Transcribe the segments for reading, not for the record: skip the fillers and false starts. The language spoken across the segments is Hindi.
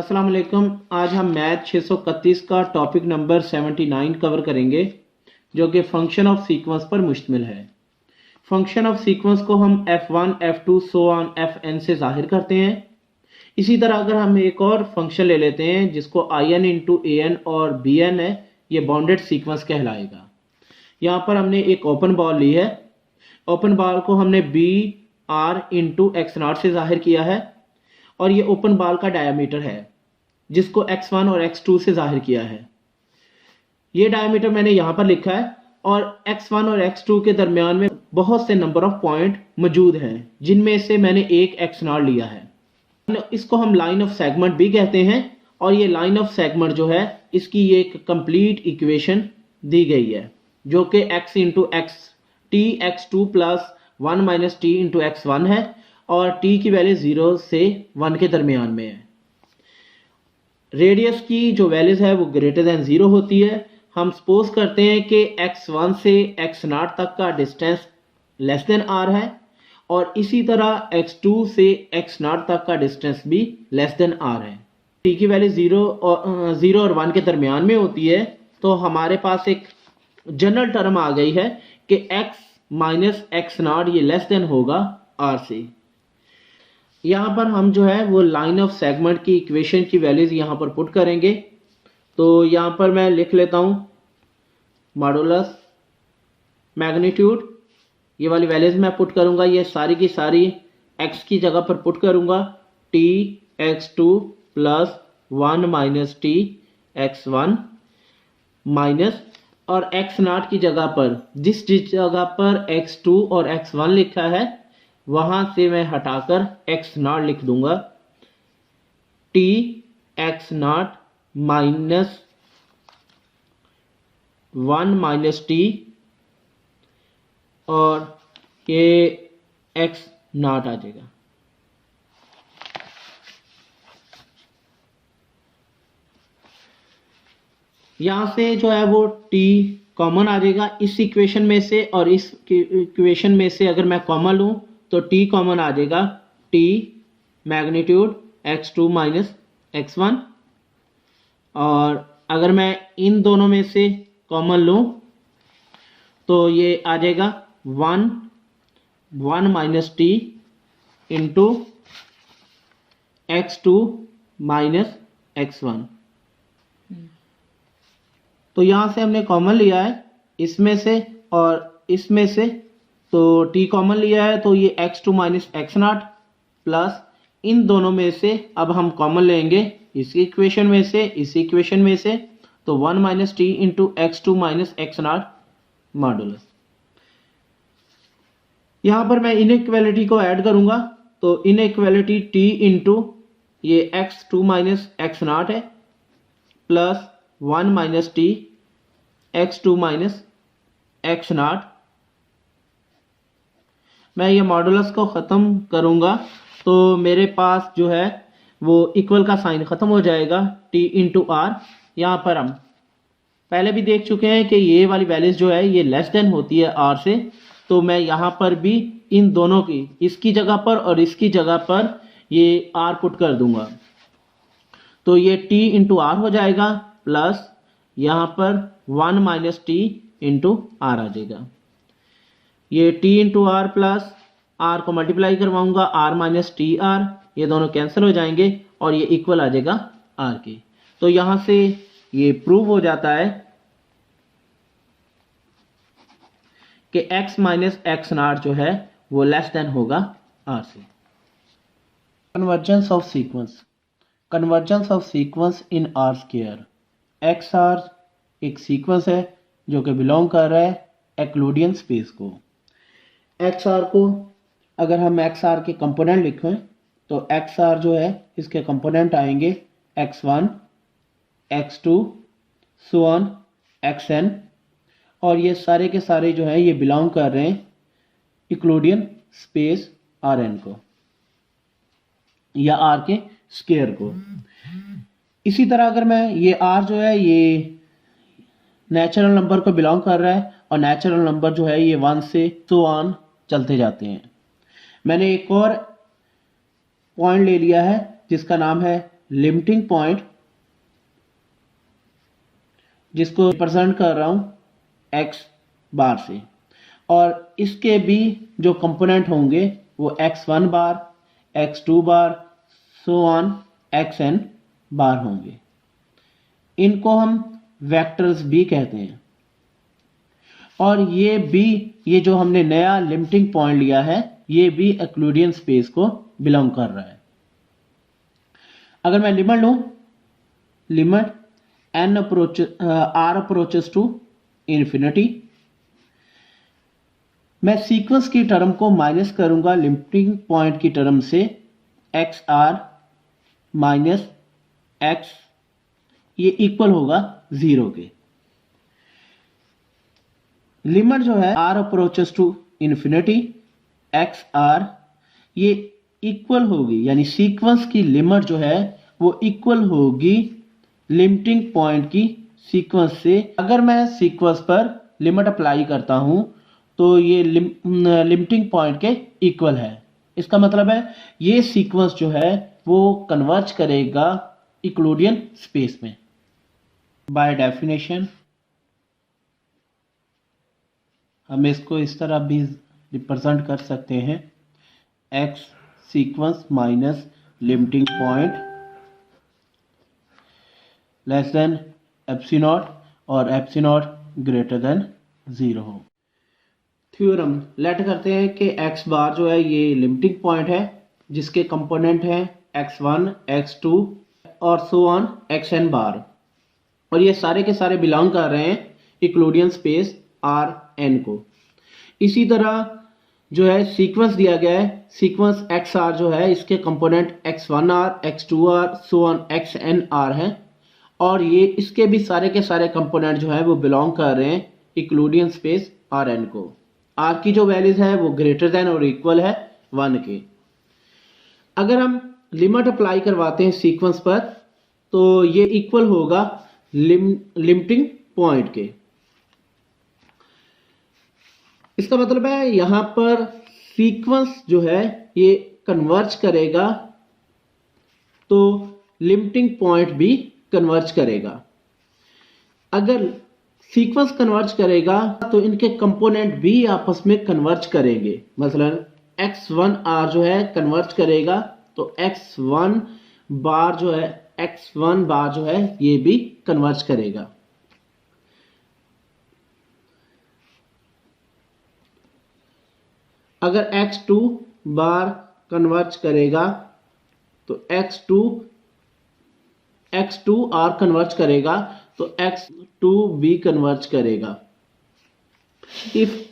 अस्सलाम वालेकुम। आज हम मैथ 631 का टॉपिक नंबर 79 कवर करेंगे जो कि फंक्शन ऑफ सीक्वेंस पर मुश्तमिल है। फंक्शन ऑफ सीक्वेंस को हम f1, f2 so on fn से जाहिर करते हैं। इसी तरह अगर हम एक और फंक्शन ले लेते हैं जिसको in इंटू an और bn है, ये बाउंडेड सीक्वेंस कहलाएगा। यहाँ पर हमने एक ओपन बॉल ली है। ओपन बॉल को हमने B R into X naught से जाहिर किया है और ये ओपन बॉल का डायमीटर है जिसको x1 और x2 से जाहिर किया है। ये डायमीटर मैंने यहाँ पर लिखा है और x1 और x2 के दरमियान में बहुत से नंबर ऑफ पॉइंट मौजूद हैं जिनमें से मैंने एक x0 लिया है। इसको हम लाइन ऑफ सेगमेंट भी कहते हैं और ये लाइन ऑफ सेगमेंट जो है इसकी ये एक कंप्लीट इक्वेशन दी गई है जो कि x into x T x2 plus 1 minus T into x1 है और t की वैल्यू 0 से 1 के दरमियान में है। रेडियस की जो वैल्यूज है वो ग्रेटर देन 0 होती है। हम सपोज करते हैं कि x1 से x0 तक का डिस्टेंस लेस देन r है और इसी तरह x2 से x0 तक का डिस्टेंस भी लेस देन r है। t की वैल्यू 0 और 1 के दरमियान में होती है तो हमारे पास एक जनरल टर्म आ गई है कि x माइनस x0 ये लेस देन होगा r से। यहाँ पर हम जो है वो लाइन ऑफ सेगमेंट की इक्वेशन की वैल्यूज यहाँ पर पुट करेंगे। तो यहाँ पर मैं लिख लेता हूँ मॉडुलस मैग्नीट्यूड, ये वाली वैल्यूज मैं पुट करूँगा, ये सारी की सारी x की जगह पर पुट करूँगा t x2 plus 1 minus T x1 minus और x0 की जगह पर जिस जगह पर x2 और x1 लिखा है वहां से मैं हटाकर x0 लिख दूंगा t x0 minus 1 minus T और ये x0 आ जाएगा। यहां से जो है वो t कॉमन आ जाएगा इस इक्वेशन में से और इस इक्वेशन में से अगर मैं कॉमन लूं तो t कॉमन आ जाएगा t magnitude x2 minus x1 और अगर मैं इन दोनों में से कॉमन लूं तो ये आ जाएगा 1 minus T into x2 minus x1। तो यहां से हमने कॉमन लिया है इसमें से और इसमें से, तो t कॉमन लिया है तो ये x2 माइनस x0 प्लस इन दोनों में से अब हम कॉमन लेंगे इस इक्वेशन में से इस इक्वेशन में से, तो 1 minus T into x2 minus x0 modulus. यहां पर मैं इनइक्वालिटी को ऐड करूंगा तो इनइक्वालिटी t इंटू ये x2 माइनस x0 है plus 1 minus T x2 minus x0। मैं ये मॉडुलस को ख़त्म करूंगा तो मेरे पास जो है वो इक्वल का साइन ख़त्म हो जाएगा t इंटू आर। यहाँ पर हम पहले भी देख चुके हैं कि ये वाली वैल्यूज जो है ये लेस देन होती है r से, तो मैं यहाँ पर भी इन दोनों की इसकी जगह पर और इसकी जगह पर ये r पुट कर दूंगा तो ये t इंटू आर हो जाएगा प्लस यहाँ पर 1 माइनस टी इंटू आर आ जाएगा। ये t into R plus r को मल्टीप्लाई करवाऊंगा r माइनस टी आर, ये दोनों कैंसिल हो जाएंगे और ये इक्वल आ जाएगा r के। तो यहां से ये प्रूव हो जाता है कि x माइनस x0 जो है वो लेस देन होगा r से। Convergence of sequence, convergence of sequence in r square. xr एक सीक्वेंस है जो कि बिलोंग कर रहा है एक्लूडियन स्पेस को। xr को अगर हम xr के कंपोनेंट लिखें तो xr जो है इसके कंपोनेंट आएंगे x1 x2 so on xn और ये सारे के सारे जो है ये बिलोंग कर रहे हैं यूक्लिडियन स्पेस Rn को या r के स्क्वायर को। इसी तरह अगर मैं ये r जो है ये नेचुरल नंबर को बिलोंग कर रहा है और नेचुरल नंबर जो है ये 1 से सो ऑन चलते जाते हैं। मैंने एक और पॉइंट ले लिया है जिसका नाम है लिमिटिंग पॉइंट जिसको रिप्रेजेंट कर रहा हूं एक्स बार से, और इसके भी जो कंपोनेंट होंगे वो x1 bar, x2 bar, so on xn बार होंगे। इनको हम वेक्टर्स भी कहते हैं। और ये जो हमने नया लिमिटिंग पॉइंट लिया है, ये भी यूक्लिडियन स्पेस को बिलोंग कर रहा है। अगर मैं लिमिट लूं, limit r approaches to infinity, मैं सीक्वेंस की टर्म को माइनस करूंगा लिमिटिंग पॉइंट की टर्म से, xr माइनस x, ये इक्वल होगा 0 के। लिमिट जो है r approaches to infinity xr, ये इक्वल होगी, यानी सीक्वेंस की लिमिट जो है वो इक्वल होगी लिमिटिंग पॉइंट की सीक्वेंस से। अगर मैं सीक्वेंस पर लिमिट अप्लाई करता हूं तो ये लिमिटिंग पॉइंट के इक्वल है। इसका मतलब है ये सीक्वेंस जो है वो कन्वर्ज करेगा यूक्लिडियन स्पेस में। बाय डेफिनेशन हम इसको इस तरह भी रिप्रेजेंट कर सकते हैं, x sequence minus limiting point less than epsilon naught और एप्सी नॉट ग्रेटर देन 0 हो। थ्योरम लेट करते हैं कि x बार जो है ये लिमिटिंग पॉइंट है जिसके कंपोनेंट हैं x1, x2 और सो ऑन xn बार, और ये सारे के सारे बिलोंग कर रहे हैं यूक्लिडियन स्पेस Rn को। इसी तरह जो है सीक्वेंस दिया गया है, सीक्वेंस xr जो है इसके component x1r, x2r, so on xnr हैं, और ये इसके भी सारे के सारे कंपोनेंट जो है वो बिलोंग कर रहे हैं यूक्लिडियन स्पेस Rn को। r की जो वैल्यूज है वो ग्रेटर देन और इक्वल है 1 के। अगर हम लिमिट अप्लाई करवाते हैं सीक्वेंस पर तो ये इक्वल होगा लिमिटिंग पॉइंट के। इसका मतलब है यहां पर सीक्वेंस जो है ये कन्वर्ज करेगा तो लिमिटिंग पॉइंट भी कन्वर्ज करेगा। अगर सीक्वेंस कन्वर्ज करेगा तो इनके कंपोनेंट भी आपस में कन्वर्ज करेंगे। मसलन x1r जो है कन्वर्ज करेगा तो x1 बार जो है ये भी कन्वर्ज करेगा। अगर x2 बार कन्वर्ज करेगा तो x2r कन्वर्ज करेगा तो x2 भी कन्वर्ज करेगा। If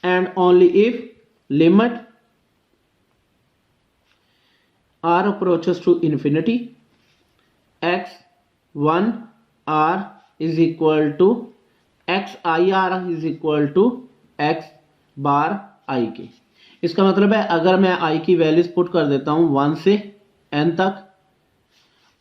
and only if limit r approaches to infinity x1r is equal to xir is equal to x bar i के। इसका मतलब है अगर मैं i की वैल्यूज पुट कर देता हूं 1 से n तक,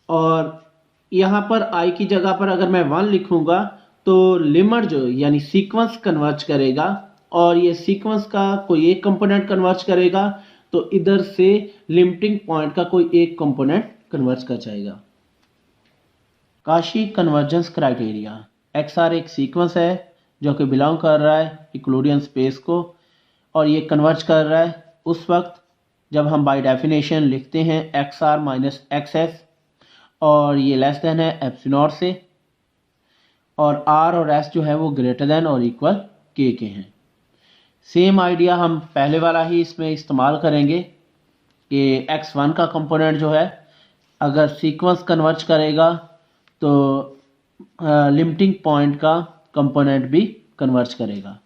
और यहां पर i की जगह पर अगर मैं 1 लिखूंगा तो लिमिट जो यानी सीक्वेंस कन्वर्ज करेगा, और ये सीक्वेंस का कोई एक कंपोनेंट कन्वर्ज करेगा तो इधर से लिमिटिंग पॉइंट का कोई एक कंपोनेंट कन्वर्ज कर जाएगा। काशी कन्वर्जेंस क्राइटेरिया, XR एक सीक्वेंस है जो कि बिलोंग कर रहा है यूक्लिडियन स्पेस को, और ये कन्वर्ज कर रहा है उस वक्त जब हम बाय डेफिनेशन लिखते हैं XR माइनस XS, और ये लेस देन है एप्सी नॉट से, और R और S जो है वो ग्रेटर देन और इक्वल K के हैं। सेम आइडिया हम पहले वाला ही इसमें इस्तेमाल करेंगे कि x1 का कंपोनेंट जो है अगर सीक्वेंस कन्वर्ज करेगा तो लिमिटिंग पॉइंट का कंपोनेंट भी कन्वर्ज करेगा।